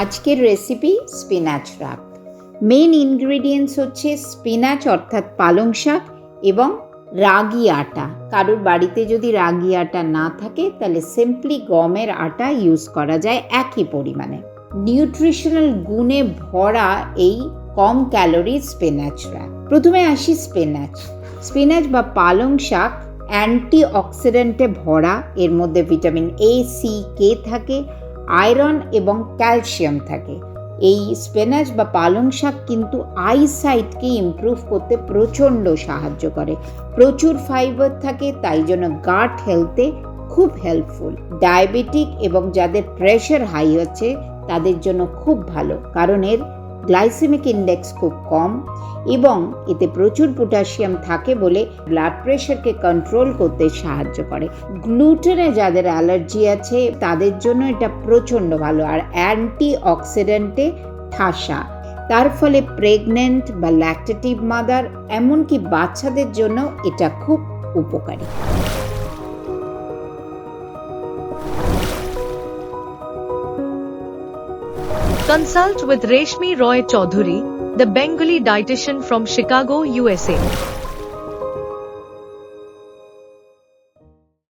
আজকের recipe spinach রাগ। Main ingredients হচ্ছে স্পিনাচ অর্থাৎ পালং শাক এবং রাগি আটা। কারোর বাড়িতে যদি রাগি আটা না থাকে তাহলে সিম্পলি গমের আটা ইউজ করা যায় একই পরিমাণে। নিউট্রিশনাল গুণে ভরা এই কম ক্যালোরি স্পিনাচ রাগ। প্রথমে আসি স্পিনাচ বা পালং শাক অ্যান্টি অক্সিডেন্টে ভরা। এর মধ্যে ভিটামিন এ, সি, কে থাকে, আয়রন এবং ক্যালসিয়াম থাকে। এই স্পিনাচ বা পালং শাক কিন্তু আইসাইটকে ইমপ্রুভ করতে প্রচণ্ড সাহায্য করে। প্রচুর ফাইবার থাকে, তাই জন্য গাট হেলথে খুব হেল্পফুল। ডায়াবেটিক এবং যাদের প্রেশার হাই হচ্ছে তাদের জন্য খুব ভালো, কারণ এর গ্লাইসেমিক ইন্ডেক্স খুব কম এবং এতে প্রচুর পটাশিয়াম থাকে বলে ব্লাড প্রেশারকে কন্ট্রোল করতে সাহায্য করে। গ্লুটেনে যাদের অ্যালার্জি আছে তাদের জন্য এটা প্রচণ্ড ভালো, আর অ্যান্টি অক্সিডেন্টে ঠাসা। তার ফলে প্রেগনেন্ট বা ল্যাকটেটিভ মাদার এমনকি বাচ্চাদের জন্য এটা খুব উপকারী। Consult with Reshmi Roy Chaudhary, the Bengali dietitian from Chicago, USA.